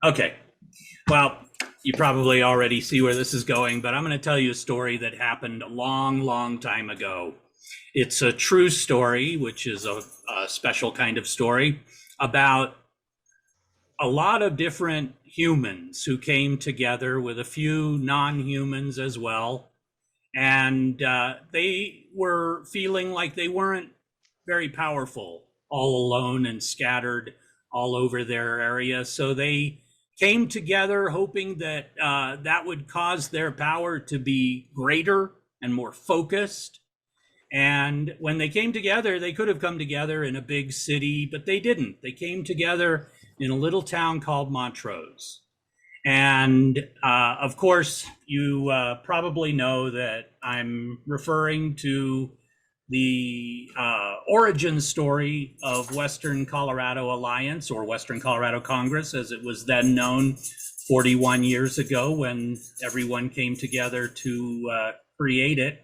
Okay. Well, you probably already see where this is going, but I'm going to tell you a story that happened a long, long time ago. It's a true story, which is a special kind of story about a lot of different humans who came together with a few non humans as well. And they were feeling like they weren't very powerful, all alone and scattered all over their area. So they came together hoping that that would cause their power to be greater and more focused. And when they came together, they could have come together in a big city, but they didn't. They came together in a little town called Montrose. And of course, you probably know that I'm referring to the origin story of Western Colorado Alliance, or Western Colorado Congress, as it was then known 41 years ago when everyone came together to create it.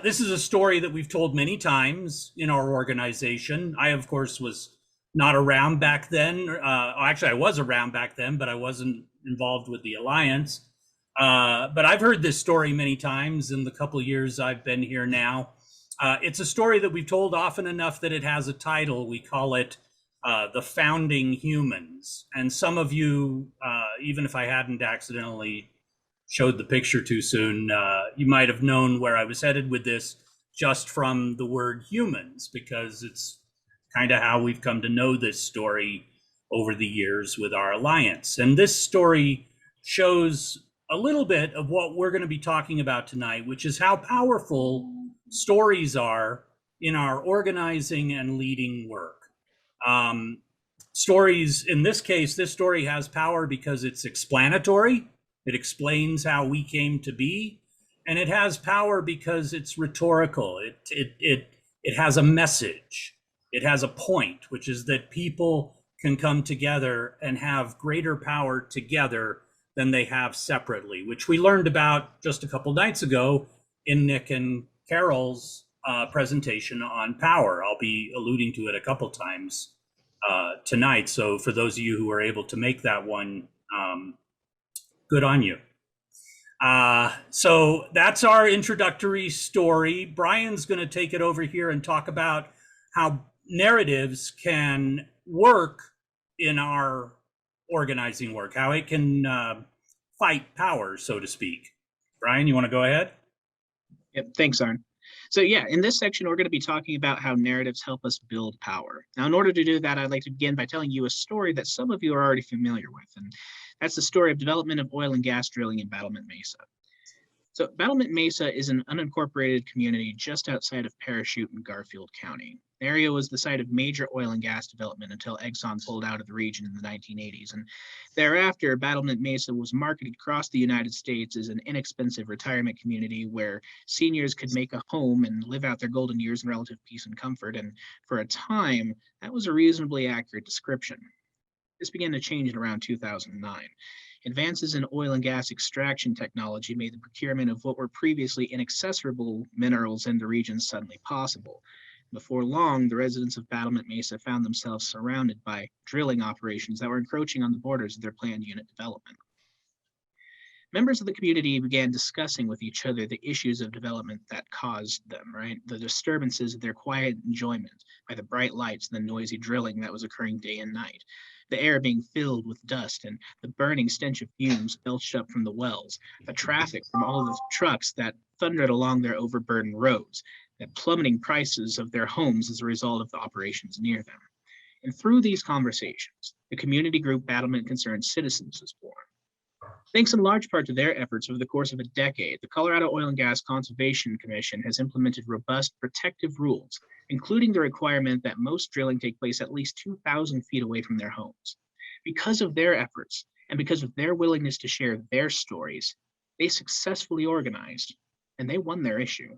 This is a story that we've told many times in our organization. I, of course, was not around back then. Actually, I was around back then, but I wasn't involved with the Alliance. But I've heard this story many times in the couple of years I've been here now. It's a story that we've told often enough that it has a title. We call it The Founding Humans. And some of you, even if I hadn't accidentally showed the picture too soon, you might have known where I was headed with this just from the word humans, because it's kind of how we've come to know this story over the years with our alliance. And this story shows a little bit of what we're going to be talking about tonight, which is how powerful stories are in our organizing and leading work. Stories, in this case, this story has power because it's explanatory. It explains how we came to be, and it has power because it's rhetorical. It has a message. It has a point, which is that people can come together and have greater power together than they have separately, which we learned about just a couple nights ago in Nick and Carol's presentation on power. I'll be alluding to it a couple times tonight. So for those of you who were able to make that one, good on you. So that's our introductory story. Brian's going to take it over here and talk about how narratives can work in our organizing work, how it can fight power, so to speak. Brian, you want to go ahead? Yep, thanks, Arn. So yeah, in this section, we're going to be talking about how narratives help us build power. Now, in order to do that, I'd like to begin by telling you a story that some of you are already familiar with, and that's the story of development of oil and gas drilling in Battlement, Mesa. So Battlement Mesa is an unincorporated community just outside of Parachute in Garfield County. The area was the site of major oil and gas development until Exxon pulled out of the region in the 1980s. And thereafter, Battlement Mesa was marketed across the United States as an inexpensive retirement community where seniors could make a home and live out their golden years in relative peace and comfort. And for a time, that was a reasonably accurate description. This began to change in around 2009. Advances in oil and gas extraction technology made the procurement of what were previously inaccessible minerals in the region suddenly possible. Before long, the residents of Battlement Mesa found themselves surrounded by drilling operations that were encroaching on the borders of their planned unit development. Members of the community began discussing with each other the issues of development that caused them, right? The disturbances of their quiet enjoyment by the bright lights and the noisy drilling that was occurring day and night. The air being filled with dust and the burning stench of fumes belched up from the wells, the traffic from all of the trucks that thundered along their overburdened roads, the plummeting prices of their homes as a result of the operations near them. And through these conversations, the community group Battlement Concerned Citizens was born. Thanks in large part to their efforts over the course of a decade, the Colorado Oil and Gas Conservation Commission has implemented robust protective rules, including the requirement that most drilling take place at least 2,000 feet away from their homes. Because of their efforts and because of their willingness to share their stories, they successfully organized and they won their issue.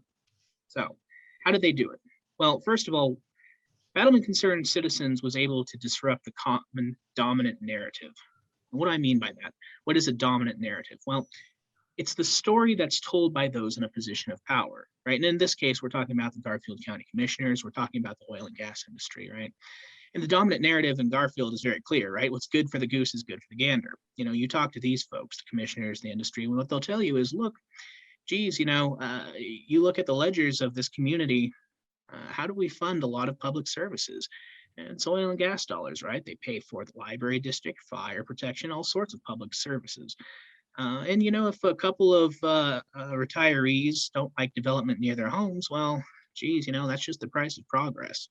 So, how did they do it? Well, first of all, Battlement Concerned Citizens was able to disrupt the common dominant narrative. What do I mean by that? What is a dominant narrative? Well, it's the story that's told by those in a position of power, right? And in this case, we're talking about the Garfield County Commissioners. We're talking about the oil and gas industry, right? And the dominant narrative in Garfield is very clear, right? What's good for the goose is good for the gander. You know, you talk to these folks, the commissioners, the industry, and what they'll tell you is, look, geez, you look at the ledgers of this community, how do we fund a lot of public services? And it's oil and gas dollars, right? They pay for the library district, fire protection, all sorts of public services. And if a couple of retirees don't like development near their homes, well, geez, that's just the price of progress.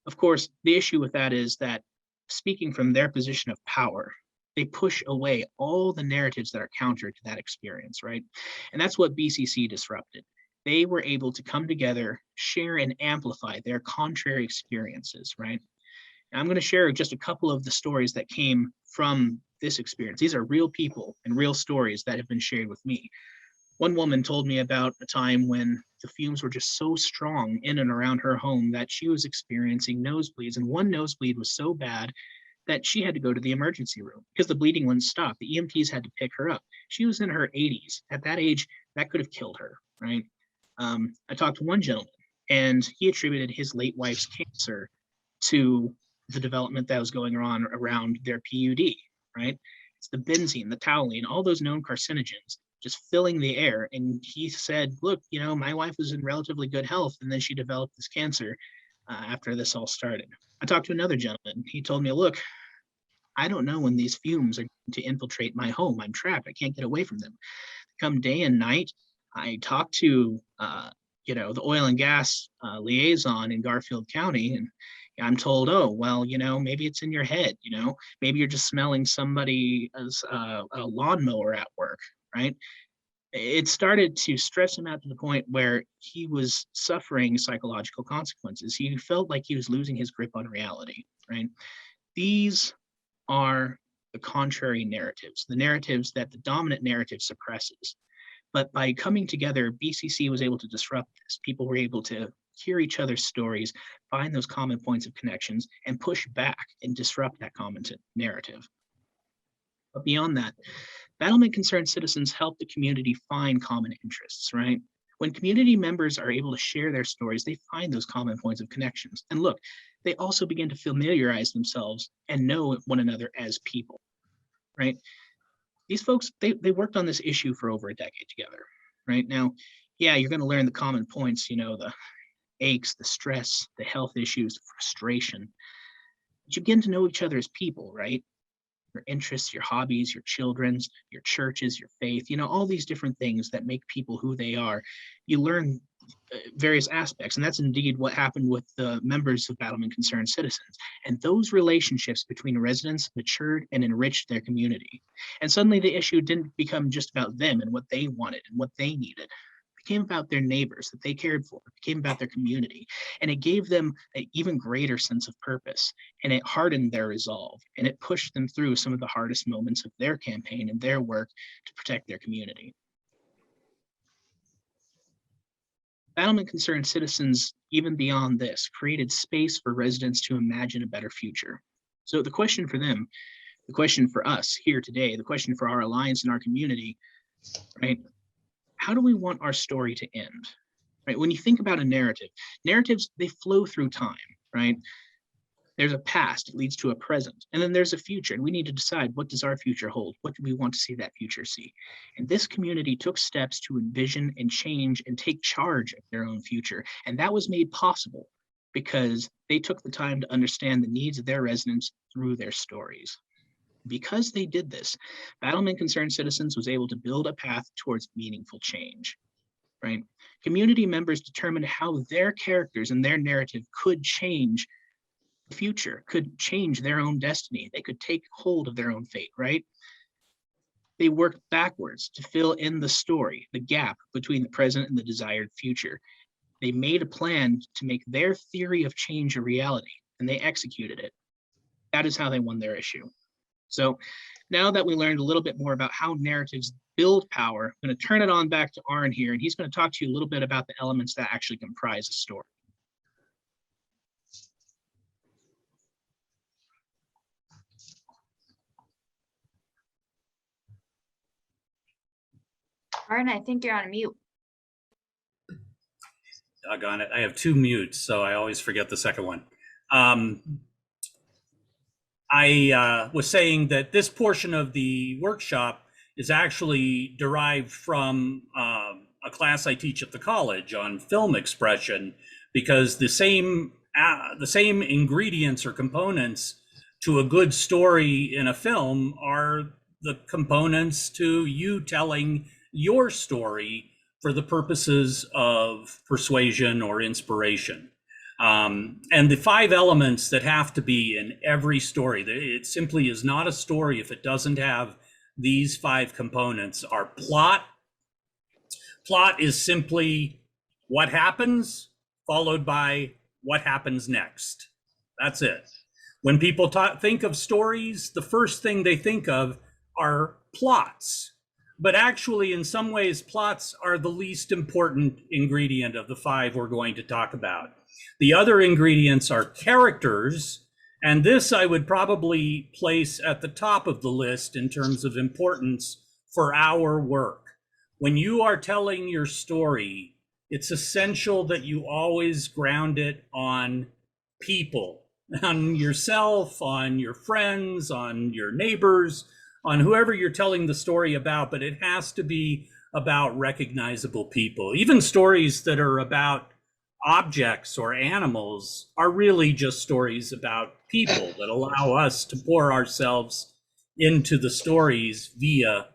Of course, the issue with that is that, speaking from their position of power, they push away all the narratives that are counter to that experience, right? And that's what BCC disrupted. They were able to come together, share and amplify their contrary experiences, right? And I'm going to share just a couple of the stories that came from this experience. These are real people and real stories that have been shared with me. One woman told me about a time when the fumes were just so strong in and around her home that she was experiencing nosebleeds. And one nosebleed was so bad that she had to go to the emergency room because the bleeding wouldn't stop. The EMTs had to pick her up. She was in her 80s. At that age, that could have killed her, right? I talked to one gentleman, and he attributed his late wife's cancer to the development that was going on around their PUD, right? It's the benzene, the toluene, all those known carcinogens just filling the air. And he said, look, my wife was in relatively good health, and then she developed this cancer after this all started. I talked to another gentleman. He told me, look, I don't know when these fumes are going to infiltrate my home. I'm trapped. I can't get away from them. Come day and night, I talk to, the oil and gas liaison in Garfield County, and I'm told, oh, well, maybe it's in your head, maybe you're just smelling somebody's a lawnmower at work, right? It started to stress him out to the point where he was suffering psychological consequences. He felt like he was losing his grip on reality, right? These are the contrary narratives, the narratives that the dominant narrative suppresses. But by coming together, BCC was able to disrupt this. People were able to hear each other's stories, find those common points of connections, and push back and disrupt that common narrative. But beyond that, Battlement concerned citizens help the community find common interests, right? When community members are able to share their stories, they find those common points of connections. And look, they also begin to familiarize themselves and know one another as people, right? These folks, they worked on this issue for over a decade together, right? Now, yeah, you're going to learn the common points, the aches, the stress, the health issues, the frustration. But you begin to know each other as people, right? Your interests, your hobbies, your children's, your churches, your faith, all these different things that make people who they are. You learn various aspects, and that's indeed what happened with the members of Battlement Concerned Citizens. And those relationships between residents matured and enriched their community. And suddenly the issue didn't become just about them and what they wanted and what they needed. It became about their neighbors that they cared for. It became about their community. And it gave them an even greater sense of purpose. And it hardened their resolve. And it pushed them through some of the hardest moments of their campaign and their work to protect their community. Battlement Concerned Citizens, even beyond this, created space for residents to imagine a better future. So the question for them, the question for us here today, the question for our alliance and our community, right? How do we want our story to end? Right? When you think about a narrative, narratives, they flow through time, right? There's a past, it leads to a present, and then there's a future, and we need to decide, what does our future hold? What do we want to see that future see? And this community took steps to envision and change and take charge of their own future. And that was made possible because they took the time to understand the needs of their residents through their stories. Because they did this, Battlement Concerned Citizens was able to build a path towards meaningful change, right? Community members determined how their characters and their narrative could change the future, could change their own destiny. They could take hold of their own fate, right? They worked backwards to fill in the story, the gap between the present and the desired future. They made a plan to make their theory of change a reality, and they executed it. That is how they won their issue. So now that we learned a little bit more about how narratives build power, I'm going to turn it on back to Arn here, and he's going to talk to you a little bit about the elements that actually comprise a story. Arn, I think you're on mute. Doggone it. I have two mutes, so I always forget the second one. Um, I was saying that this portion of the workshop is actually derived from a class I teach at the college on film expression, because the same ingredients or components to a good story in a film are the components to you telling your story for the purposes of persuasion or inspiration. And the 5 elements that have to be in every story, it simply is not a story if it doesn't have these 5 components, are plot. Plot is simply what happens followed by what happens next. That's it. When people think of stories, the first thing they think of are plots. But actually, in some ways, plots are the least important ingredient of the 5 we're going to talk about. The other ingredients are characters, and this I would probably place at the top of the list in terms of importance for our work. When you are telling your story, it's essential that you always ground it on people, on yourself, on your friends, on your neighbors, on whoever you're telling the story about, but it has to be about recognizable people. Even stories that are about objects or animals are really just stories about people that allow us to pour ourselves into the stories via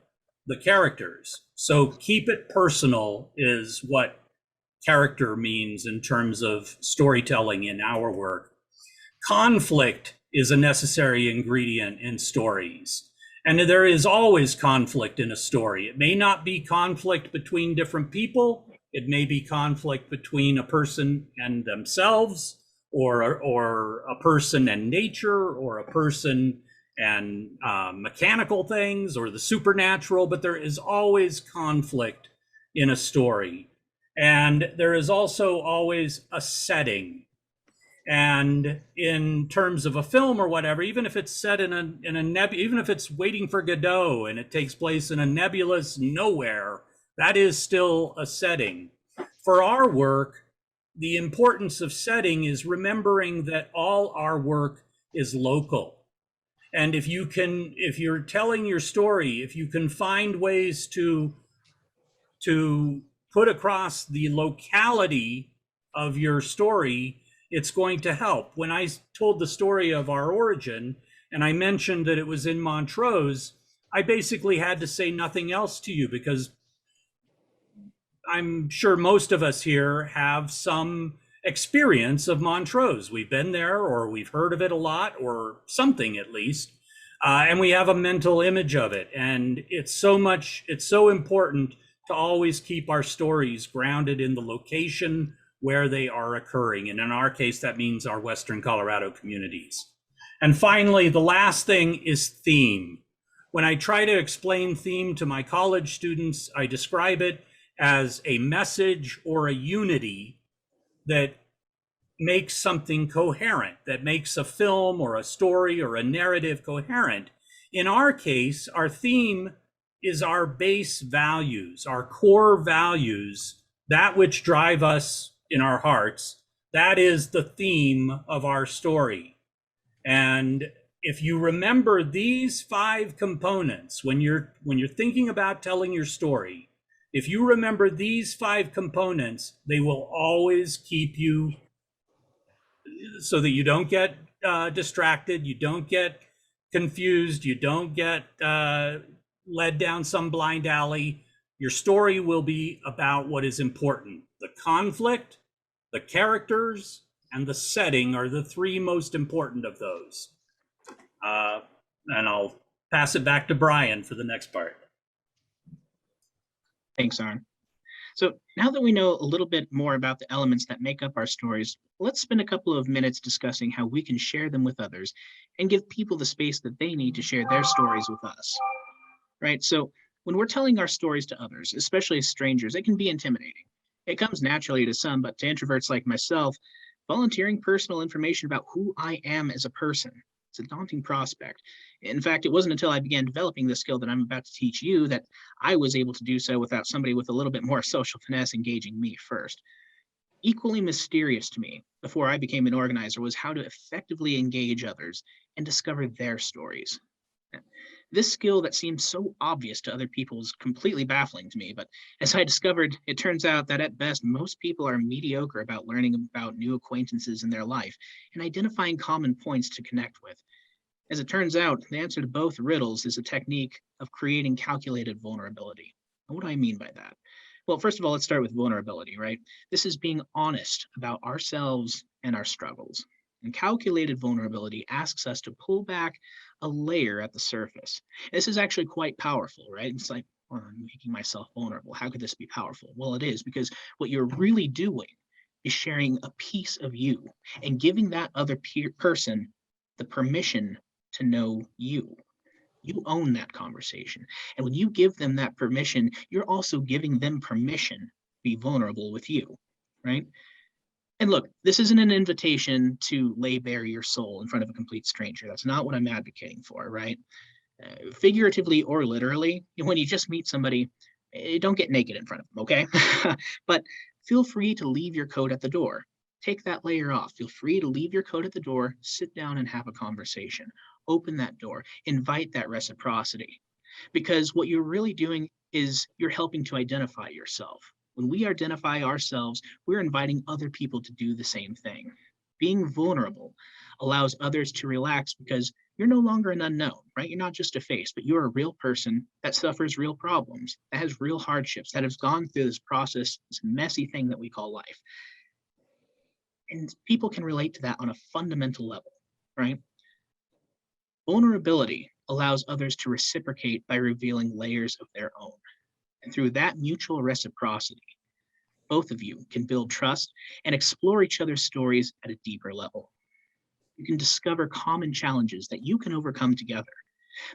the characters. So keep it personal is what character means in terms of storytelling in our work. Conflict is a necessary ingredient in stories. And there is always conflict in a story. It may not be conflict between different people. It may be conflict between a person and themselves, or a person and nature, or a person and mechanical things, or the supernatural, but there is always conflict in a story. And there is also always a setting. And in terms of a film or whatever, even if it's set in a even if it's Waiting for Godot and it takes place in a nebulous nowhere, that is still a setting. For our work, the importance of setting is remembering that all our work is local. And if you're telling your story, if you can find ways to put across the locality of your story, it's going to help. When I told the story of our origin and I mentioned that it was in Montrose, I basically had to say nothing else to you, because I'm sure most of us here have some experience of Montrose. We've been there, or we've heard of it a lot, or something at least, and we have a mental image of it. And it's so important to always keep our stories grounded in the location where they are occurring. And in our case, that means our Western Colorado communities. And finally, the last thing is theme. When I try to explain theme to my college students, I describe it as a message or a unity that makes something coherent, that makes a film or a story or a narrative coherent. In our case, our theme is our base values, our core values, that which drive us in our hearts. That is the theme of our story. And if you remember these 5 components when you're thinking about telling your story, if you remember these 5 components, they will always keep you so that you don't get distracted, you don't get confused, you don't get led down some blind alley. Your story will be about what is important. The conflict, the characters, and the setting are the 3 most important of those. And I'll pass it back to Brian for the next part. Thanks, Arn. So now that we know a little bit more about the elements that make up our stories, let's spend a couple of minutes discussing how we can share them with others and give people the space that they need to share their stories with us. Right? So when we're telling our stories to others, especially strangers, it can be intimidating. It comes naturally to some, but to introverts like myself, volunteering personal information about who I am as a person, it's a daunting prospect. In fact, it wasn't until I began developing the skill that I'm about to teach you that I was able to do so without somebody with a little bit more social finesse engaging me first. Equally mysterious to me before I became an organizer was how to effectively engage others and discover their stories. This skill that seems so obvious to other people is completely baffling to me, but as I discovered, it turns out that at best, most people are mediocre about learning about new acquaintances in their life and identifying common points to connect with. As it turns out, the answer to both riddles is a technique of creating calculated vulnerability. And what do I mean by that? Well, first of all, let's start with vulnerability, right? This is being honest about ourselves and our struggles. And calculated vulnerability asks us to pull back a layer at the surface. This is actually quite powerful, right? It's like, well, I'm making myself vulnerable. How could this be powerful? Well, it is, because what you're really doing is sharing a piece of you and giving that other person the permission to know you. You own that conversation. And when you give them that permission, you're also giving them permission to be vulnerable with you, right? And look, this isn't an invitation to lay bare your soul in front of a complete stranger. That's not what I'm advocating for, right? Figuratively or literally, when you just meet somebody, don't get naked in front of them, okay? But feel free to leave your coat at the door. Take that layer off. Feel free to leave your coat at the door, sit down and have a conversation. Open that door, invite that reciprocity. Because what you're really doing is you're helping to identify yourself. When we identify ourselves, we're inviting other people to do the same thing. Being vulnerable allows others to relax because you're no longer an unknown, right? You're not just a face, but you're a real person that suffers real problems, that has real hardships, that has gone through this process, this messy thing that we call life. And people can relate to that on a fundamental level, right? Vulnerability allows others to reciprocate by revealing layers of their own. And through that mutual reciprocity, both of you can build trust and explore each other's stories at a deeper level. You can discover common challenges that you can overcome together.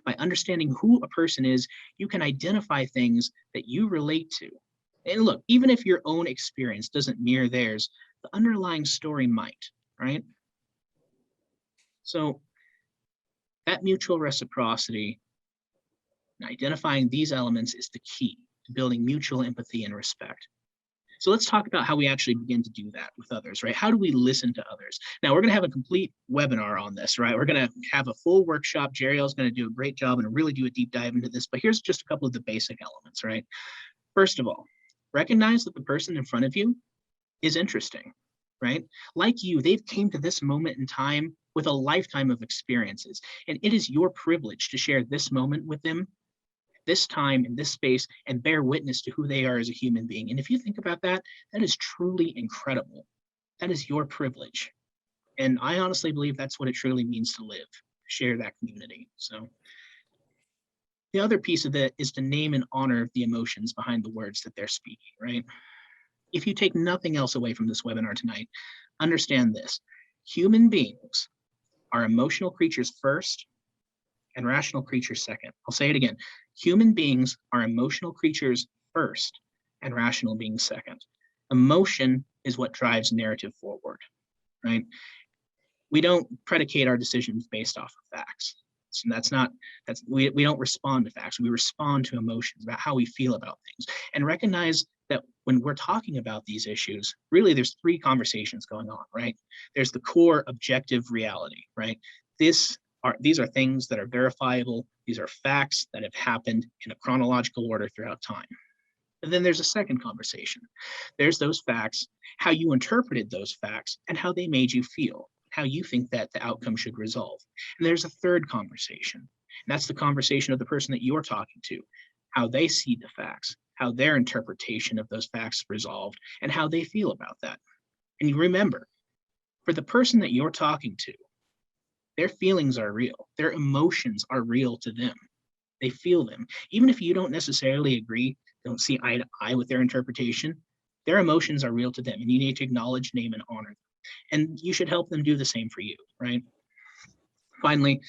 By understanding who a person is, you can identify things that you relate to. And look, even if your own experience doesn't mirror theirs, the underlying story might, right? So that mutual reciprocity and identifying these elements is the key to building mutual empathy and respect. So let's talk about how we actually begin to do that with others, right? How do we listen to others? Now we're going to have a complete webinar on this, right? We're going to have a full workshop. Jeriel's going to do a great job and really do a deep dive into this, but here's just a couple of the basic elements, right? First of all, recognize that the person in front of you is interesting, right? Like you, they've came to this moment in time with a lifetime of experiences, and it is your privilege to share this moment with them, this time in this space, and bear witness to who they are as a human being. And if you think about that, that is truly incredible. That is your privilege. And I honestly believe that's what it truly means to live, share that community. So the other piece of it is to name and honor the emotions behind the words that they're speaking, right? If you take nothing else away from this webinar tonight, understand this: human beings are emotional creatures first and rational creatures second. I'll say it again. Human beings are emotional creatures first and rational beings second. Emotion is what drives narrative forward, right? We don't predicate our decisions based off of facts. So we don't respond to facts. We respond to emotions about how we feel about things. And recognize that when we're talking about these issues, really there's three conversations going on, right? There's the core objective reality, right? These are things that are verifiable. These are facts that have happened in a chronological order throughout time. And then there's a second conversation. There's those facts, how you interpreted those facts, and how they made you feel, how you think that the outcome should resolve. And there's a third conversation. And that's the conversation of the person that you're talking to, how they see the facts, how their interpretation of those facts resolved, and how they feel about that. And you remember, for the person that you're talking to, their feelings are real. Their emotions are real to them. They feel them. Even if you don't necessarily agree, don't see eye to eye with their interpretation, their emotions are real to them, and you need to acknowledge, name, and honor them. And you should help them do the same for you, right? Finally,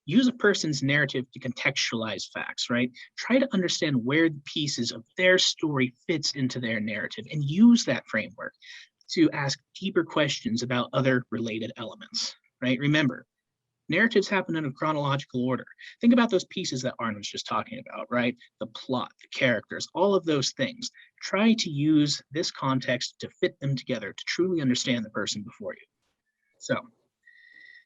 use a person's narrative to contextualize facts, right? Try to understand where the pieces of their story fits into their narrative and use that framework to ask deeper questions about other related elements, right? Remember, Narratives happen in a chronological order. Think about those pieces that Arn was just talking about, right? The plot, the characters, all of those things. Try to use this context to fit them together to truly understand the person before you. So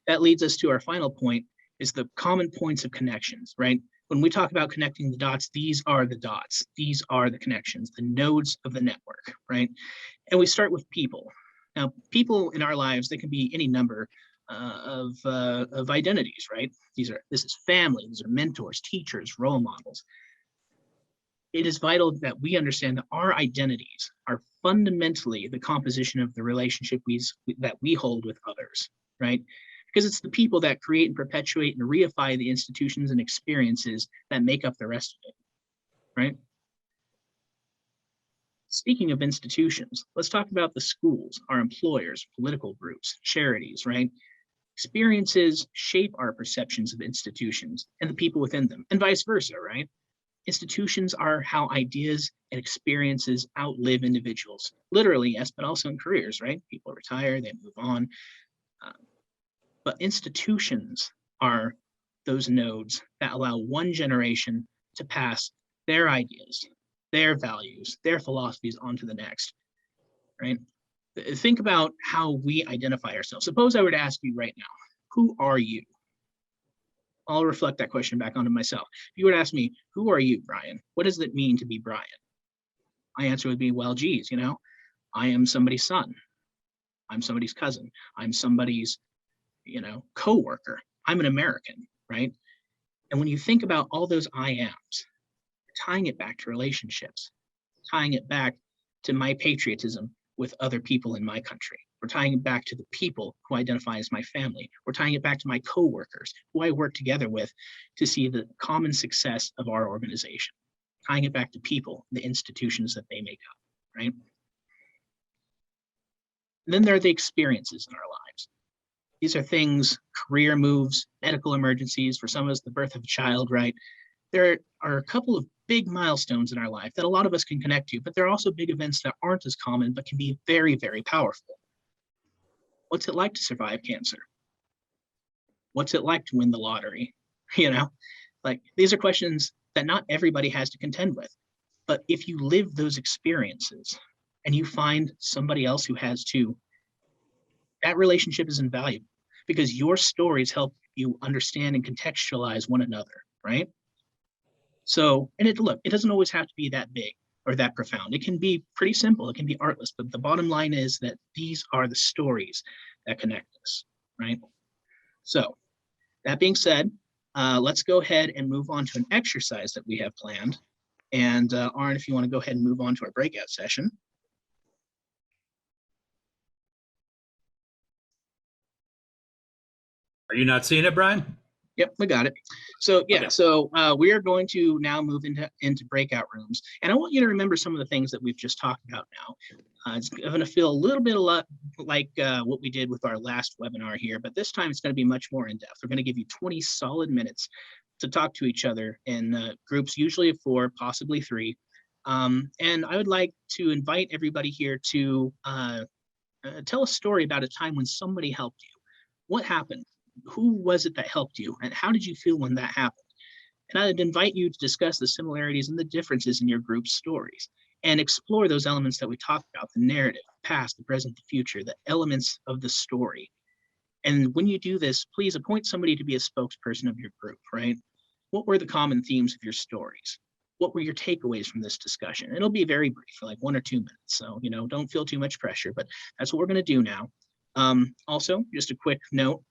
that leads us to our final point, is the common points of connections, right? When we talk about connecting the dots, these are the dots. These are the connections, the nodes of the network, right? And we start with people. Now, people in our lives, they can be any number of identities, right? This is family, these are mentors, teachers, role models. It is vital that we understand that our identities are fundamentally the composition of the relationship that we hold with others, right? Because it's the people that create and perpetuate and reify the institutions and experiences that make up the rest of it, right? Speaking of institutions, let's talk about the schools, our employers, political groups, charities, right? Experiences shape our perceptions of institutions and the people within them, and vice versa, right? Institutions are how ideas and experiences outlive individuals, literally, yes, but also in careers, right? People retire, they move on. But institutions are those nodes that allow one generation to pass their ideas, their values, their philosophies onto the next, right? Think about how we identify ourselves. Suppose I were to ask you right now, who are you? I'll reflect that question back onto myself. If you were to ask me, who are you, Brian? What does it mean to be Brian? My answer would be, well, geez, I am somebody's son. I'm somebody's cousin. I'm somebody's, co-worker. I'm an American, right? And when you think about all those I ams, tying it back to relationships, tying it back to my patriotism with other people in my country. We're tying it back to the people who identify as my family. We're tying it back to my coworkers who I work together with to see the common success of our organization. Tying it back to people, the institutions that they make up, right? And then there are the experiences in our lives. These are things, career moves, medical emergencies, for some of us, the birth of a child, right? There are a couple of big milestones in our life that a lot of us can connect to, but there are also big events that aren't as common, but can be very, very powerful. What's it like to survive cancer? What's it like to win the lottery? These are questions that not everybody has to contend with. But if you live those experiences and you find somebody else who has too, that relationship is invaluable because your stories help you understand and contextualize one another, right? So, and it doesn't always have to be that big or that profound. It can be pretty simple. It can be artless, but the bottom line is that these are the stories that connect us, right? So that being said, let's go ahead and move on to an exercise that we have planned. And Arn, if you want to go ahead and move on to our breakout session. Are you not seeing it, Brian? Yep, we got it. So yeah, Okay. so we are going to now move into breakout rooms, and I want you to remember some of the things that we've just talked about now. It's going to feel a little bit like what we did with our last webinar here, but this time it's going to be much more in depth. We're going to give you 20 solid minutes to talk to each other in groups, usually of 4, possibly 3. And I would like to invite everybody here to tell a story about a time when somebody helped you. What happened? Who was it that helped you? And how did you feel when that happened? And I'd invite you to discuss the similarities and the differences in your group's stories and explore those elements that we talked about, the narrative, the past, the present, the future, the elements of the story. And when you do this, please appoint somebody to be a spokesperson of your group, right? What were the common themes of your stories? What were your takeaways from this discussion? It'll be very brief, for like 1 or 2 minutes. So, don't feel too much pressure, but that's what we're going to do now. Also, just a quick note,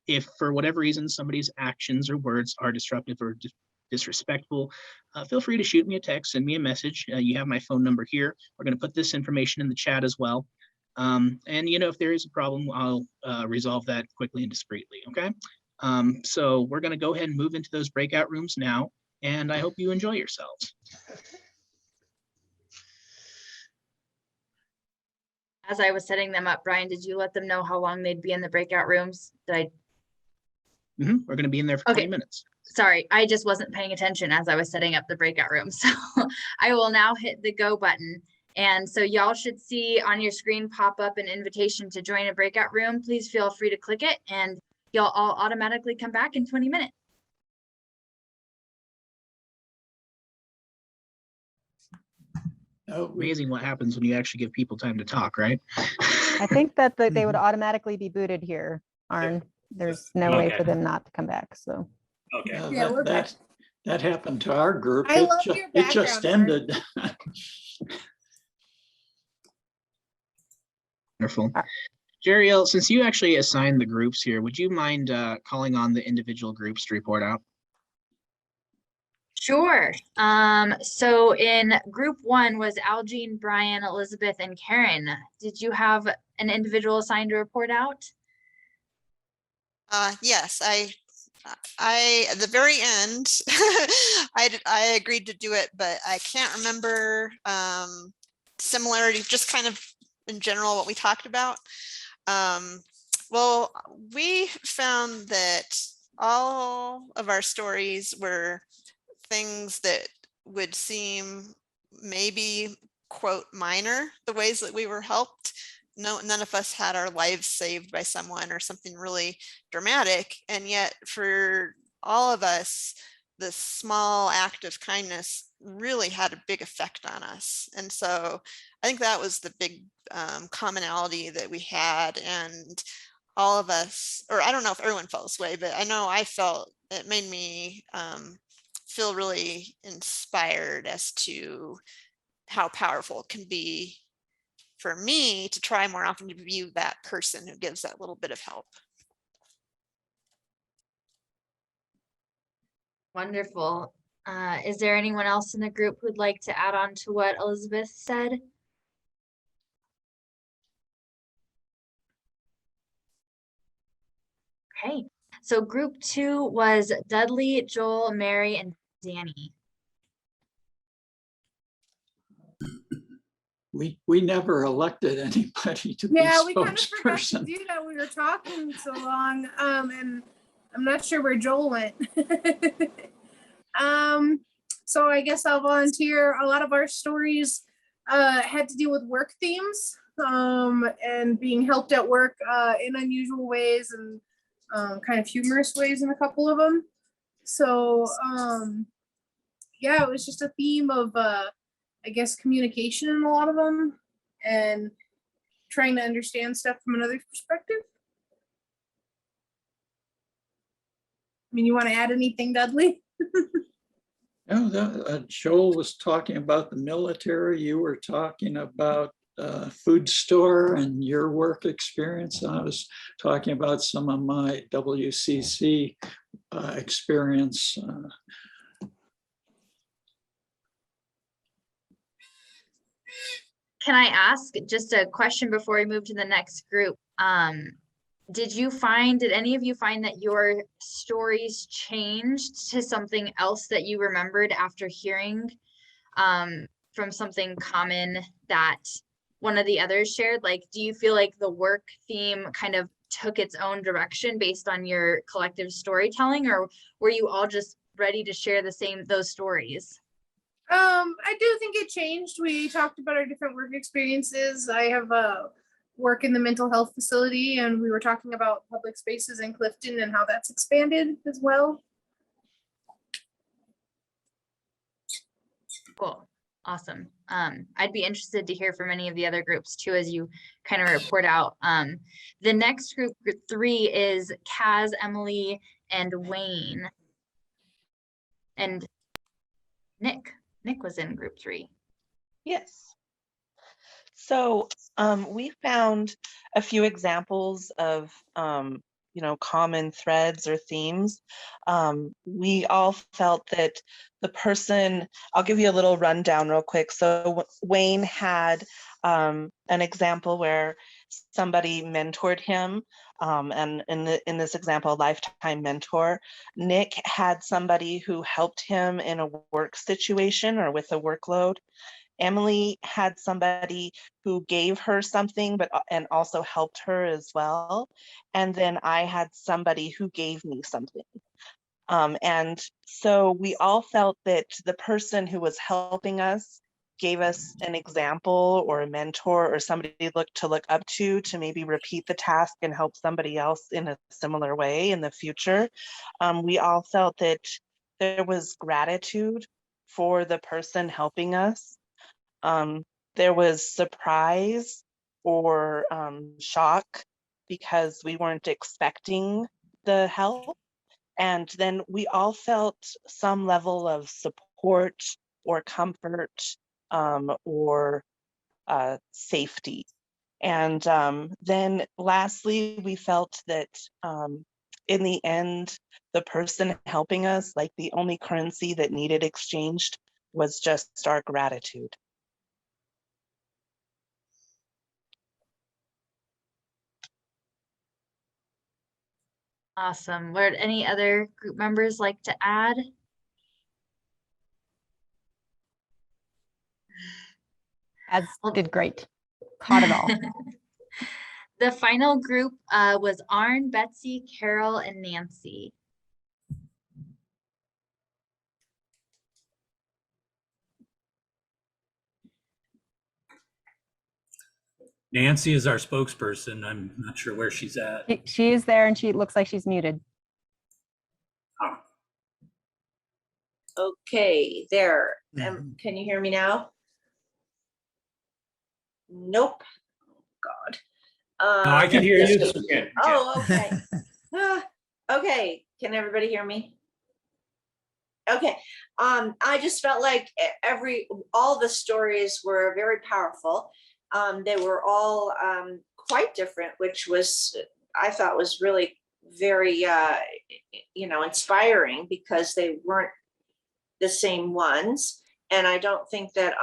if for whatever reason somebody's actions or words are disruptive or disrespectful, feel free to shoot me a text, send me a message. You have my phone number here. We're going to put this information in the chat as well. And if there is a problem, I'll resolve that quickly and discreetly, okay? So we're going to go ahead and move into those breakout rooms now, and I hope you enjoy yourselves. As I was setting them up, Brian, did you let them know how long they'd be in the breakout rooms? We're going to be in there for 20 minutes. Sorry, I just wasn't paying attention as I was setting up the breakout room. So I will now hit the go button. And so y'all should see on your screen pop up an invitation to join a breakout room. Please feel free to click it, and you'll all automatically come back in 20 minutes. Oh, Amazing what happens when you actually give people time to talk, right? I think that they would automatically be booted here, Arn. There's no way Okay. for them not to come back, so. Okay. yeah, we're back. that happened to our group. I It love ju- your It just background, ended. Wonderful. Uh, Jeriel, since you actually assigned the groups here, would you mind calling on the individual groups to report out? Sure. So in group 1 was Algene, Brian, Elizabeth, and Karen. Did you have an individual assigned to report out? Yes, at the very end, I agreed to do it, but I can't remember similarity, just kind of in general what we talked about. Well, we found that all of our stories were things that would seem maybe, quote, minor, the ways that we were helped. None of us had our lives saved by someone or something really dramatic. And yet for all of us, the small act of kindness really had a big effect on us. And so I think that was the big commonality that we had. And all of us, or I don't know if everyone felt this way, but I know I felt it made me feel really inspired as to how powerful it can be for me to try more often to be that person who gives that little bit of help. Wonderful. Is there anyone else in the group who'd like to add on to what Elizabeth said? Okay, so group 2 was Dudley, Joel, Mary, and Danny. We never elected anybody to be Yeah, we kind of forgot to spokesperson. do that. We were talking so long, and I'm not sure where Joel went. So I guess I'll volunteer. A lot of our stories had to do with work themes, and being helped at work in unusual ways and kind of humorous ways in a couple of them. So yeah, it was just a theme of I guess communication in a lot of them and trying to understand stuff from another perspective. I mean, you want to add anything, Dudley? Joel was talking about the military. You were talking about food store and your work experience. I was talking about some of my WCC experience. Can I ask just a question before we move to the next group? Did any of you find that your stories changed to something else that you remembered after hearing from something common that one of the others shared? Like, do you feel like the work theme kind of took its own direction based on your collective storytelling, or were you all just ready to share those stories? I do think it changed. We talked about our different work experiences. I have work in the mental health facility, and we were talking about public spaces in Clifton and how that's expanded as well. Cool. Awesome. I'd be interested to hear from any of the other groups too, as you kind of report out. The next group 3 is Kaz, Emily, and Wayne. And Nick was in group 3. Yes. So we found a few examples of common threads or themes. We all felt that the person, I'll give you a little rundown real quick. So Wayne had an example where somebody mentored him, and in this example, a lifetime mentor. Nick had somebody who helped him in a work situation or with a workload. Emily had somebody who gave her something, and also helped her as well. And then I had somebody who gave me something. And so we all felt that the person who was helping us gave us an example or a mentor or somebody to look up to maybe repeat the task and help somebody else in a similar way in the future. We all felt that there was gratitude for the person helping us. There was surprise or shock because we weren't expecting the help. And then we all felt some level of support or comfort or safety. And then lastly, we felt that in the end, the person helping us, like the only currency that needed exchanged was just our gratitude. Awesome. Would any other group members like to add? As Well- did great. Caught it all. The final group was Arn, Betsy, Carol, and Nancy. Nancy is our spokesperson. I'm not sure where she's at. She is there and she looks like she's muted. Okay, there. Mhm. Can you hear me now? Nope. Oh, God. No, I can hear you. Oh, okay. Okay, can everybody hear me? Okay, I just felt like all the stories were very powerful. They were all quite different, which I thought was really very, inspiring because they weren't the same ones. And I don't think that,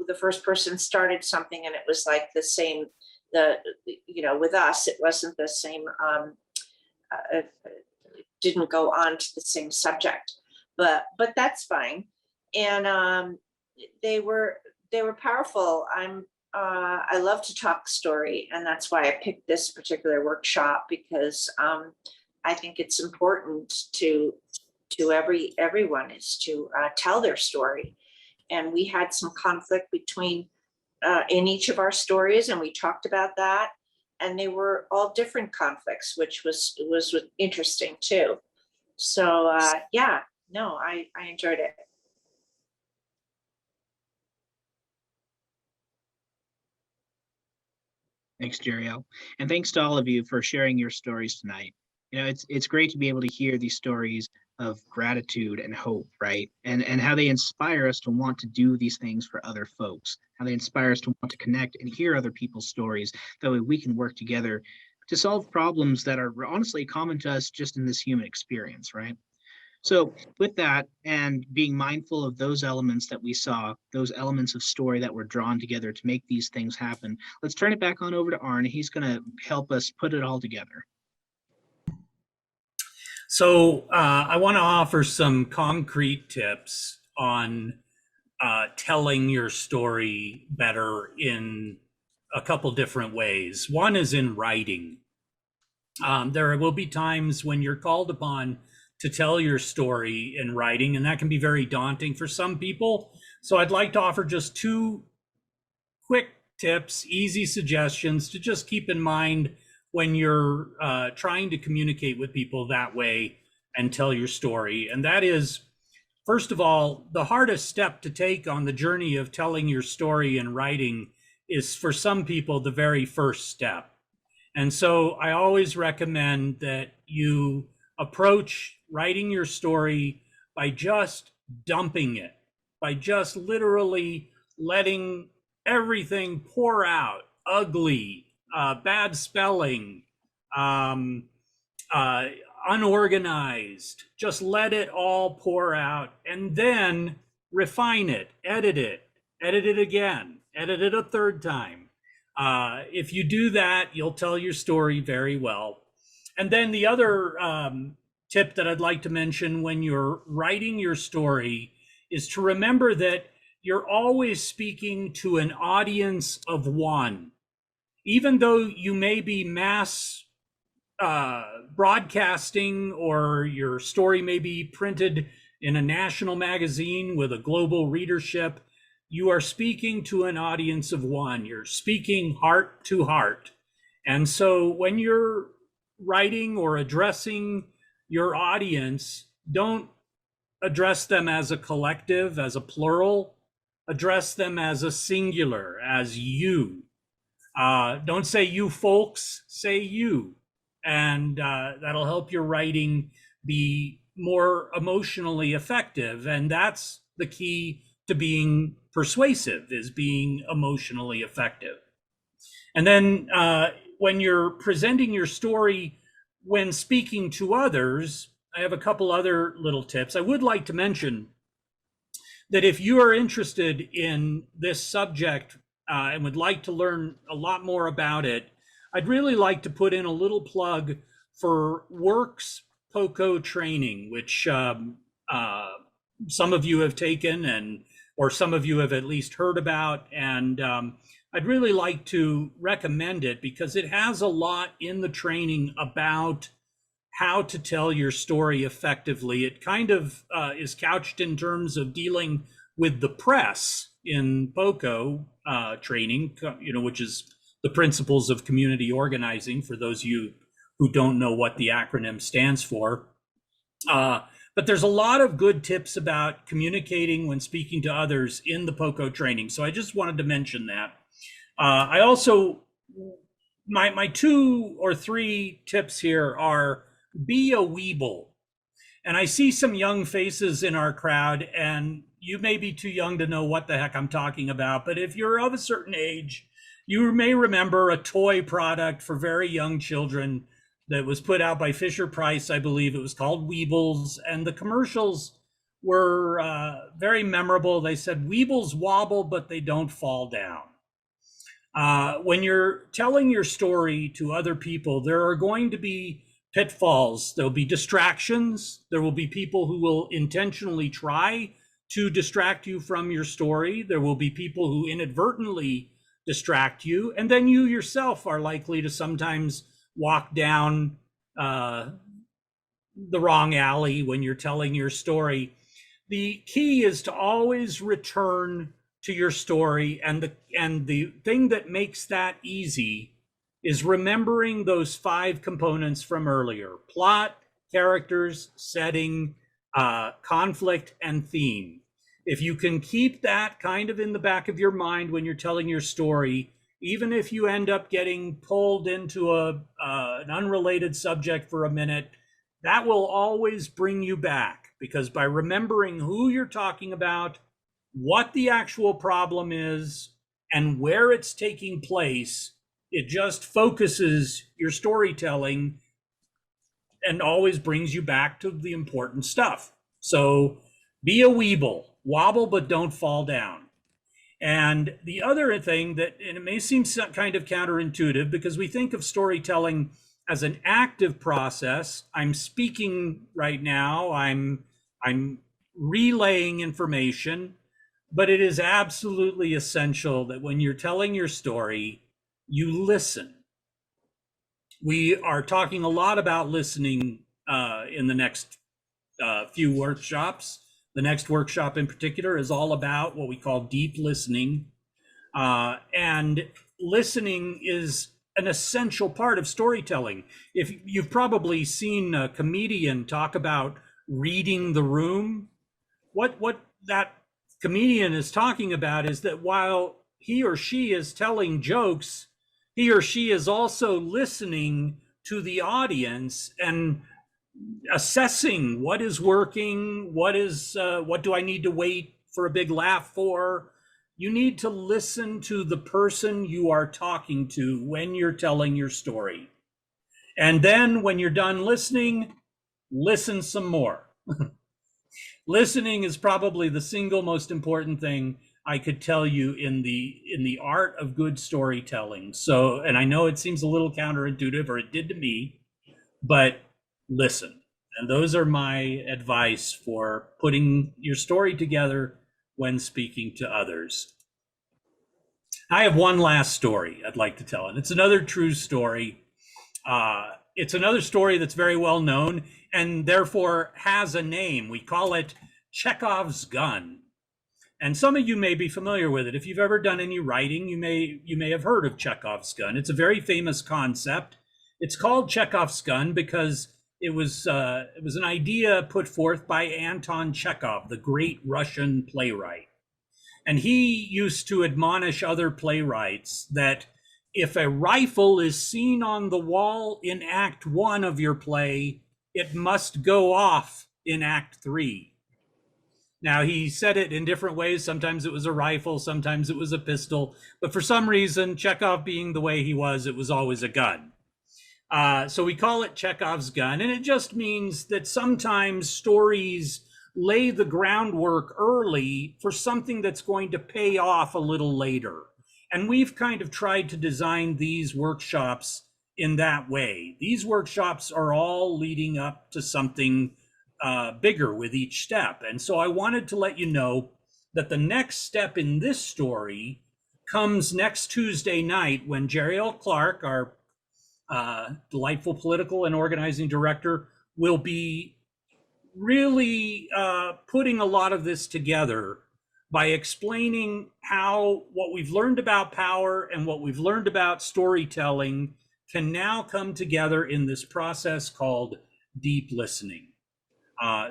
the first person started something and it was like the same, with us, it wasn't the same, didn't go on to the same subject, but that's fine. And they were powerful. I love to talk story, and that's why I picked this particular workshop, because I think it's important to everyone is to tell their story. And we had some conflict between in each of our stories, and we talked about that. And they were all different conflicts, which was interesting too. So yeah, no, I enjoyed it. Thanks, Jeriel. And thanks to all of you for sharing your stories tonight. It's great to be able to hear these stories of gratitude and hope, right? And how they inspire us to want to do these things for other folks, how they inspire us to want to connect and hear other people's stories. That way we can work together to solve problems that are honestly common to us just in this human experience, right? So with that, and being mindful of those elements that we saw, those elements of story that were drawn together to make these things happen, let's turn it back on over to Arn. He's going to help us put it all together. So I want to offer some concrete tips on telling your story better in a couple different ways. One is in writing. There will be times when you're called upon to tell your story in writing, and that can be very daunting for some people. So I'd like to offer just two quick tips, easy suggestions to just keep in mind when you're trying to communicate with people that way and tell your story. And that is, first of all, the hardest step to take on the journey of telling your story in writing is, for some people, the very first step. And so I always recommend that you approach writing your story by just dumping it, by just literally letting everything pour out. Ugly, bad spelling, unorganized. Just let it all pour out, and then refine it, edit it again, edit it a third time. If you do that, you'll tell your story very well. And then the other tip that I'd like to mention when you're writing your story is to remember that you're always speaking to an audience of one. Even though you may be mass broadcasting, or your story may be printed in a national magazine with a global readership, you are speaking to an audience of one. You're speaking heart to heart. And so when you're writing or addressing your audience, don't address them as a collective, as a plural. Address them as a singular, as you. Don't say you folks, say you. And that'll help your writing be more emotionally effective. And that's the key to being persuasive, is being emotionally effective. And then when you're presenting your story when speaking to others, I have a couple other little tips. I would like to mention that if you are interested in this subject and would like to learn a lot more about it, I'd really like to put in a little plug for Works POCO training, which some of you have taken or some of you have at least heard about. And I'd really like to recommend it because it has a lot in the training about how to tell your story effectively. It kind of is couched in terms of dealing with the press in POCO training, which is the principles of community organizing, for those of you who don't know what the acronym stands for. But there's a lot of good tips about communicating when speaking to others in the POCO training. So I just wanted to mention that. I also, my 2 or 3 tips here are: be a weeble. And I see some young faces in our crowd, and you may be too young to know what the heck I'm talking about, but if you're of a certain age, you may remember a toy product for very young children that was put out by Fisher-Price, I believe. It was called Weebles, and the commercials were very memorable. They said, "Weebles wobble, but they don't fall down." When you're telling your story to other people, there are going to be pitfalls. There'll be distractions. There will be people who will intentionally try to distract you from your story. There will be people who inadvertently distract you. And then you yourself are likely to sometimes walk down the wrong alley when you're telling your story. The key is to always return to your story. And the thing that makes that easy is remembering those 5 components from earlier: plot, characters, setting, conflict, and theme. If you can keep that kind of in the back of your mind when you're telling your story, even if you end up getting pulled into an unrelated subject for a minute, that will always bring you back, because by remembering who you're talking about, what the actual problem is, and where it's taking place, it just focuses your storytelling and always brings you back to the important stuff. So be a weeble, wobble, but don't fall down. And the other thing that, and it may seem kind of counterintuitive, because we think of storytelling as an active process. I'm speaking right now, I'm relaying information, but it is absolutely essential that when you're telling your story, you listen. We are talking a lot about listening in the next few workshops. The next workshop in particular is all about what we call deep listening. And listening is an essential part of storytelling. If you've probably seen a comedian talk about reading the room, what that comedian is talking about is that while he or she is telling jokes, he or she is also listening to the audience and assessing what is working, what do I need to wait for a big laugh for. You need to listen to the person you are talking to when you're telling your story. And then when you're done listening, listen some more. Listening is probably the single most important thing I could tell you in the art of good storytelling. So, and I know it seems a little counterintuitive, or it did to me, but listen. And those are my advice for putting your story together when speaking to others. I have one last story I'd like to tell, and it's another true story. It's another story that's very well known and therefore has a name. We call it Chekhov's gun. And some of you may be familiar with it. If you've ever done any writing, you may have heard of Chekhov's gun. It's a very famous concept. It's called Chekhov's gun because it was an idea put forth by Anton Chekhov, the great Russian playwright. And he used to admonish other playwrights that if a rifle is seen on the wall in Act 1 of your play, it must go off in Act 3. Now, he said it in different ways. Sometimes it was a rifle, sometimes it was a pistol. But for some reason, Chekhov being the way he was, it was always a gun. So we call it Chekhov's gun. And it just means that sometimes stories lay the groundwork early for something that's going to pay off a little later. And we've kind of tried to design these workshops in that way. These workshops are all leading up to something bigger with each step. And so I wanted to let you know that the next step in this story comes next Tuesday night when Jerry L. Clark, our delightful political and organizing director, will be really putting a lot of this together by explaining how what we've learned about power and what we've learned about storytelling can now come together in this process called deep listening.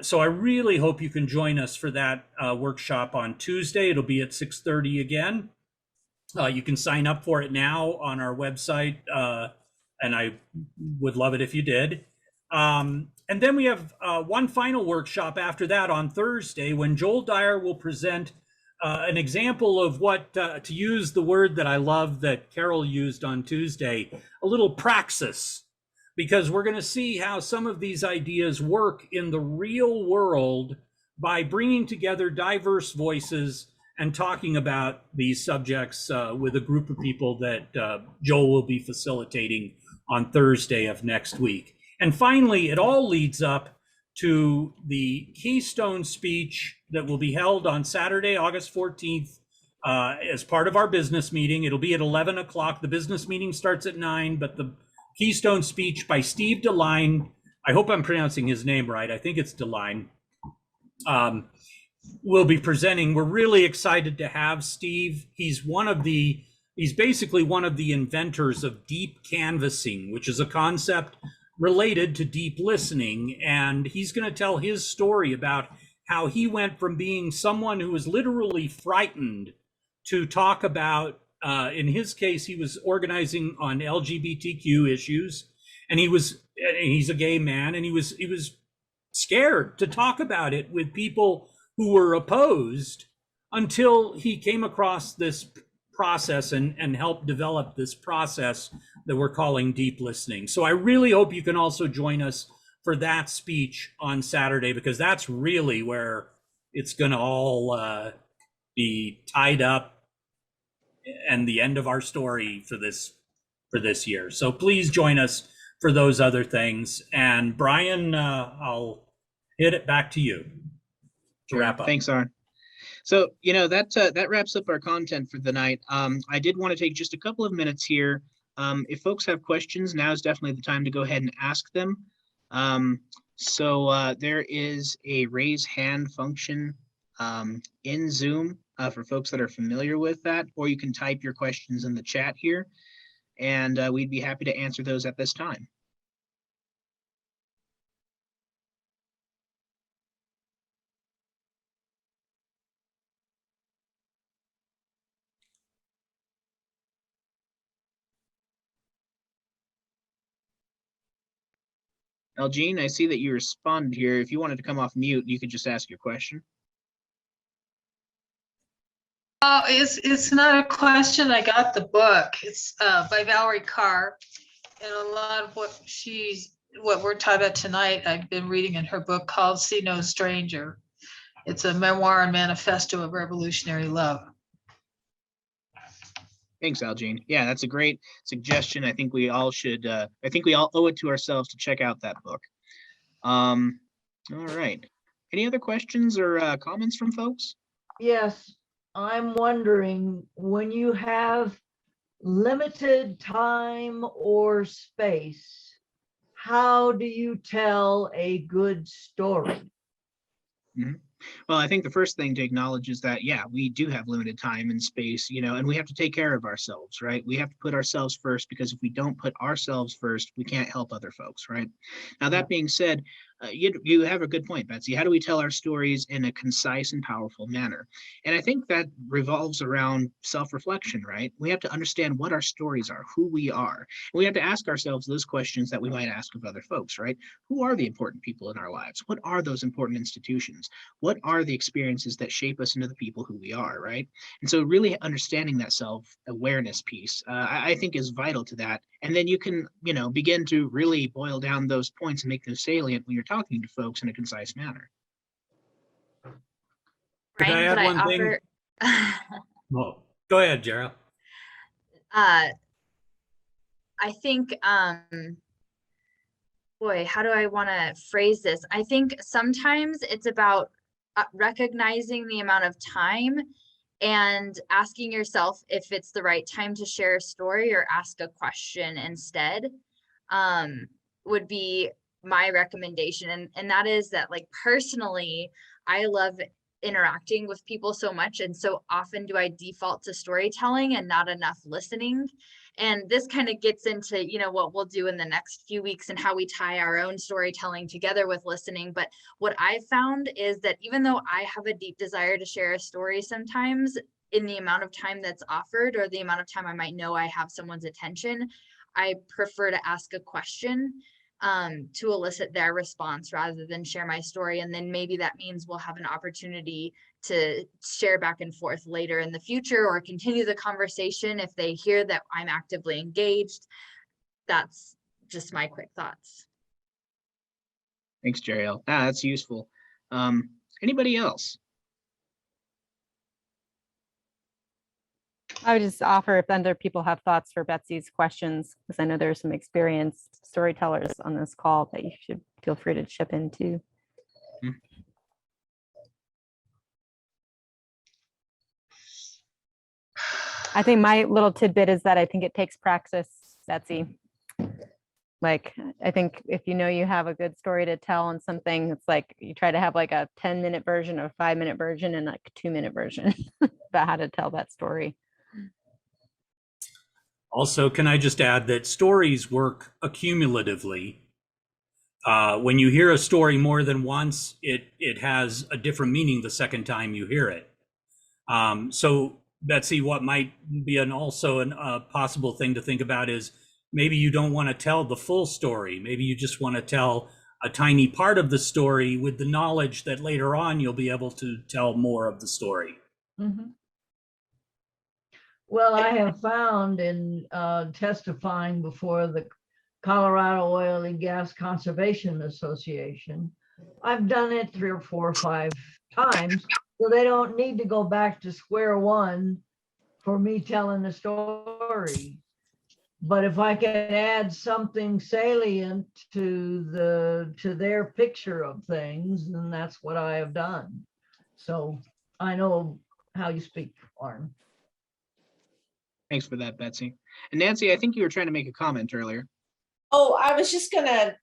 So I really hope you can join us for that workshop on Tuesday. It'll be at 6:30 again. You can sign up for it now on our website, and I would love it if you did. And then we have one final workshop after that on Thursday when Joel Dyer will present an example of what, to use the word that I love that Carol used on Tuesday, a little praxis, because we're going to see how some of these ideas work in the real world by bringing together diverse voices and talking about these subjects with a group of people that Joel will be facilitating on Thursday of next week. And finally, it all leads up to the Keystone speech that will be held on Saturday, August 14th, as part of our business meeting. It'll be at 11 o'clock. The business meeting starts at 9, but the Keystone speech by Steve DeLine, I hope I'm pronouncing his name right, I think it's DeLine, will be presenting. We're really excited to have Steve. He's basically one of the inventors of deep canvassing, which is a concept related to deep listening. And he's going to tell his story about how he went from being someone who was literally frightened to talk about, in his case, he was organizing on LGBTQ issues, and he's a gay man, and he was scared to talk about it with people who were opposed until he came across this process and helped develop this process that we're calling deep listening. So I really hope you can also join us for that speech on Saturday, because that's really where it's going to all be tied up and the end of our story for this year. So please join us for those other things. And Brian, I'll hit it back to you to wrap up. Thanks, Arn. So, that wraps up our content for the night. I did want to take just a couple of minutes here. If folks have questions, now is definitely the time to go ahead and ask them. So there is a raise hand function in Zoom for folks that are familiar with that, or you can type your questions in the chat here, and we'd be happy to answer those at this time. Elgene, I see that you responded here. If you wanted to come off mute, you could just ask your question. It's not a question. I got the book. It's by Valerie Carr, and a lot of what we're talking about tonight, I've been reading in her book called See No Stranger. It's a memoir and manifesto of revolutionary love. Thanks, Elgene. Yeah, that's a great suggestion. I think we all should, I think we all owe it to ourselves to check out that book. All right. Any other questions or comments from folks? Yes, I'm wondering, when you have limited time or space, how do you tell a good story? Well, I think the first thing to acknowledge is that, yeah, we do have limited time and space, and we have to take care of ourselves, right? We have to put ourselves first, because if we don't put ourselves first, we can't help other folks, right? Now, that being said, you have a good point, Betsy. How do we tell our stories in a concise and powerful manner? And I think that revolves around self-reflection, right? We have to understand what our stories are, who we are. And we have to ask ourselves those questions that we might ask of other folks, right? Who are the important people in our lives? What are those important institutions? What are the experiences that shape us into the people who we are, right? And so really understanding that self-awareness piece, I think is vital to that. And then you can, begin to really boil down those points and make them salient when you're talking to folks in a concise manner. Could I Brian, add could I one thing? offer? Well, go ahead, Gerald. I think, boy, how do I want to phrase this? I think sometimes it's about recognizing the amount of time and asking yourself if it's the right time to share a story or ask a question instead, would be my recommendation. And that is that, like, personally, I love interacting with people so much, and so often do I default to storytelling and not enough listening. And this kind of gets into, what we'll do in the next few weeks and how we tie our own storytelling together with listening. But what I've found is that even though I have a deep desire to share a story, sometimes in the amount of time that's offered or the amount of time I might know I have someone's attention, I prefer to ask a question to elicit their response rather than share my story. And then maybe that means we'll have an opportunity to share back and forth later in the future or continue the conversation if they hear that I'm actively engaged. That's just my quick thoughts. Thanks, Jeriel. That's useful. Anybody else? I would just offer if other people have thoughts for Betsy's questions, because I know there's some experienced storytellers on this call that you should feel free to chip in too. I think my little tidbit is that I think it takes practice, Betsy. Like, I think if you have a good story to tell on something, it's like you try to have like a 10-minute version, a 5-minute version, and like a 2-minute version about how to tell that story. Also, can I just add that stories work accumulatively? When you hear a story more than once, it has a different meaning the second time you hear it. So Betsy, what might be also a possible thing to think about is maybe you don't want to tell the full story. Maybe you just want to tell a tiny part of the story with the knowledge that later on you'll be able to tell more of the story. Mhm. Well, I have found in testifying before the Colorado Oil and Gas Conservation Association, I've done it 3 or 4 or 5 times, so they don't need to go back to square one for me telling the story. But if I can add something salient to their picture of things, then that's what I have done. So I know how you speak, Arn. Thanks for that, Betsy. And Nancy, I think you were trying to make a comment earlier. Oh, I was just gonna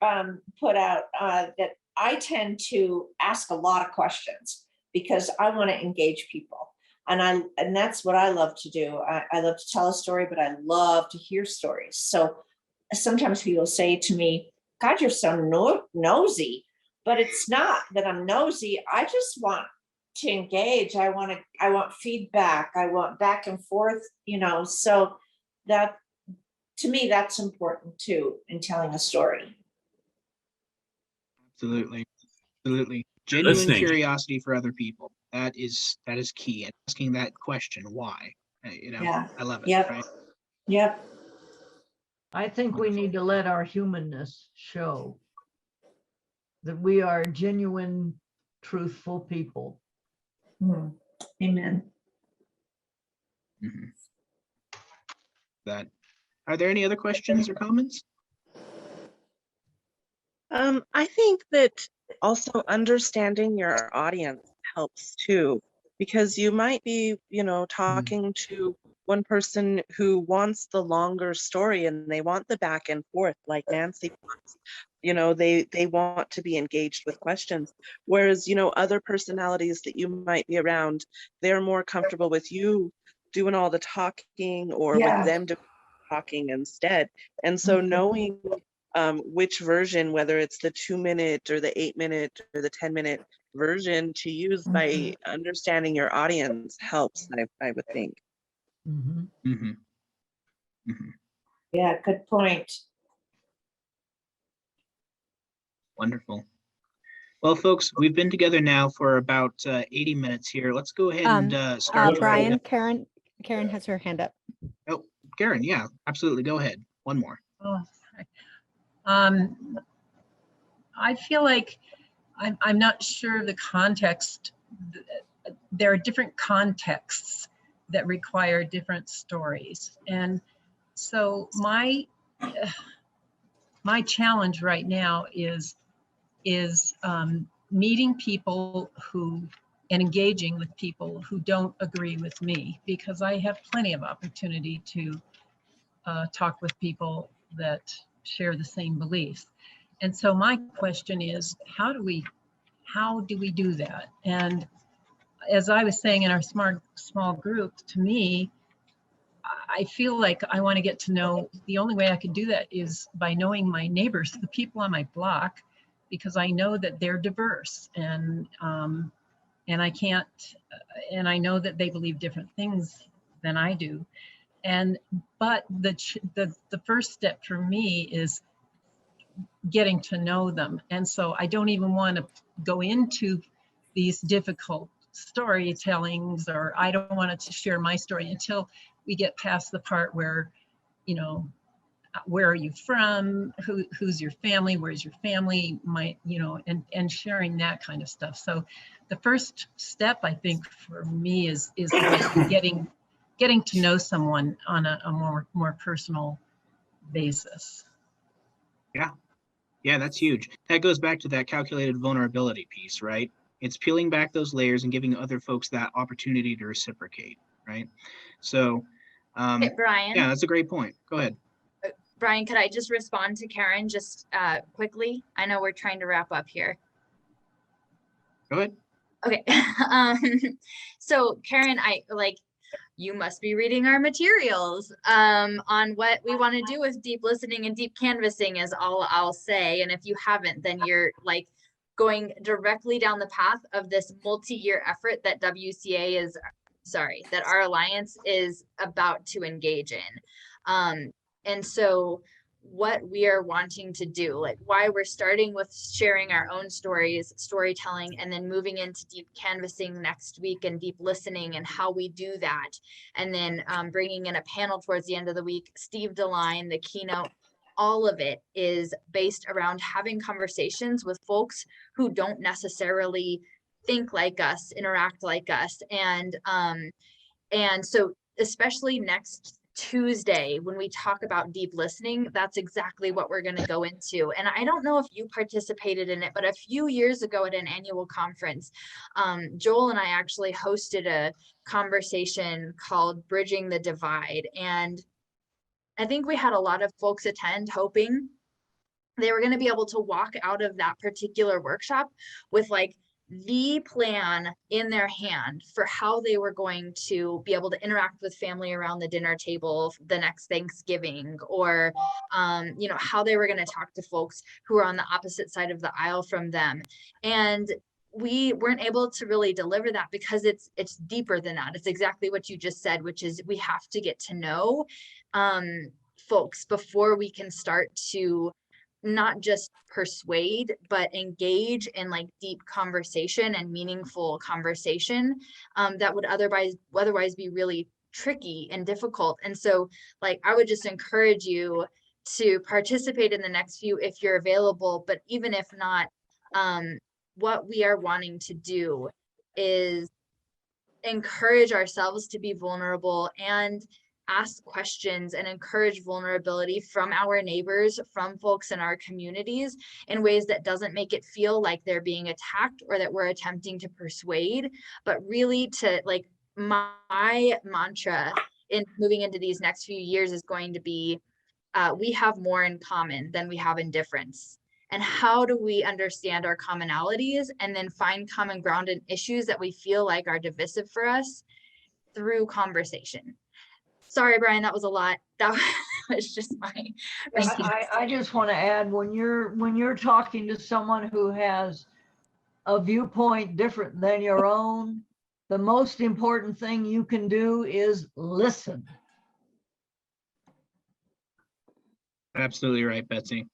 put out that I tend to ask a lot of questions because I want to engage people. And that's what I love to do. I love to tell a story, but I love to hear stories. So sometimes people say to me, God, you're so nosy, but it's not that I'm nosy. I just want to engage. I want feedback. I want back and forth, so that, to me, that's important too in telling a story. Absolutely. Absolutely. Genuine Listening. curiosity for other people. That is key. And asking that question, why? Yeah. I love it. Yep. Right? Yep. I think we need to let our humanness show that we are genuine, truthful people. Amen. Mhm. That. Are there any other questions or comments? I think that also understanding your audience helps too, because you might be, talking to one person who wants the longer story and they want the back and forth like Nancy wants. they want to be engaged with questions. Whereas, other personalities that you might be around, they're more comfortable with you doing all the talking or with them doing talking instead. And so knowing which version, whether it's the 2-minute or the 8-minute or the 10-minute version to use by understanding your audience helps, I would think. Yeah, good point. Wonderful. Well, folks, we've been together now for about 80 minutes here. Let's go ahead and start. Brian, Karen has her hand up. Oh, Karen, yeah, absolutely. Go ahead. One more. Oh, I feel like I'm not sure of the context. There are different contexts that require different stories. And so my challenge right now is meeting people and engaging with people who don't agree with me, because I have plenty of opportunity to talk with people that share the same beliefs. And so my question is, how do we do that? And as I was saying in our small group, to me, I feel like I want to get to know, the only way I could do that is by knowing my neighbors, the people on my block, because I know that they're diverse, and I can't, and I know that they believe different things than I do. But the first step for me is getting to know them. And so I don't even want to go into these difficult storytellings, or I don't want to share my story until we get past the part where, where are you from? Who's your family? Where's your family? And sharing that kind of stuff. So the first step, I think, for me is like getting to know someone on a more personal basis. Yeah, that's huge. That goes back to that calculated vulnerability piece, right? It's peeling back those layers and giving other folks that opportunity to reciprocate, right? So, Okay, Brian. yeah, that's a great point. Go ahead. Brian, could I just respond to Karen just quickly? I know we're trying to wrap up here. Go ahead. Okay. So Karen, you must be reading our materials on what we want to do with deep listening and deep canvassing is all I'll say. And if you haven't, then you're like going directly down the path of this multi-year effort that that our alliance is about to engage in. And so what we are wanting to do, like why we're starting with sharing our own stories, storytelling, and then moving into deep canvassing next week and deep listening and how we do that. And then bringing in a panel towards the end of the week, Steve DeLine, the keynote, all of it is based around having conversations with folks who don't necessarily think like us, interact like us. And so especially next Tuesday, when we talk about deep listening, that's exactly what we're going to go into. And I don't know if you participated in it, but a few years ago at an annual conference, Joel and I actually hosted a conversation called Bridging the Divide. And I think we had a lot of folks attend hoping they were going to be able to walk out of that particular workshop with like the plan in their hand for how they were going to be able to interact with family around the dinner table the next Thanksgiving, or how they were going to talk to folks who are on the opposite side of the aisle from them. And we weren't able to really deliver that because it's deeper than that. It's exactly what you just said, which is we have to get to know folks before we can start to not just persuade, but engage in like deep conversation and meaningful conversation that would otherwise be really tricky and difficult. And so like, I would just encourage you to participate in the next few if you're available, but even if not, what we are wanting to do is encourage ourselves to be vulnerable and ask questions and encourage vulnerability from our neighbors, from folks in our communities in ways that doesn't make it feel like they're being attacked or that we're attempting to persuade, but really to like, my mantra in moving into these next few years is going to be, we have more in common than we have in difference. And how do we understand our commonalities and then find common ground in issues that we feel like are divisive for us through conversation? Sorry, Brian, that was a lot. That was just my ranking. I just want to add, when you're talking to someone who has a viewpoint different than your own, the most important thing you can do is listen. Absolutely right, Betsy.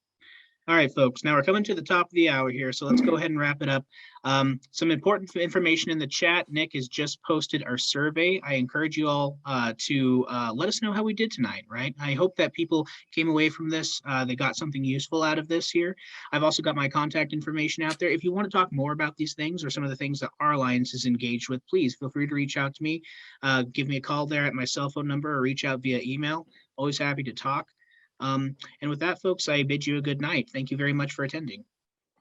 All right, folks, now we're coming to the top of the hour here, so let's go ahead and wrap it up. Some important information in the chat. Nick has just posted our survey. I encourage you all to let us know how we did tonight, right? I hope that people came away from this, they got something useful out of this here. I've also got my contact information out there. If you want to talk more about these things or some of the things that our Alliance is engaged with, please feel free to reach out to me. Give me a call there at my cell phone number or reach out via email. Always happy to talk. And with that, folks, I bid you a good night. Thank you very much for attending.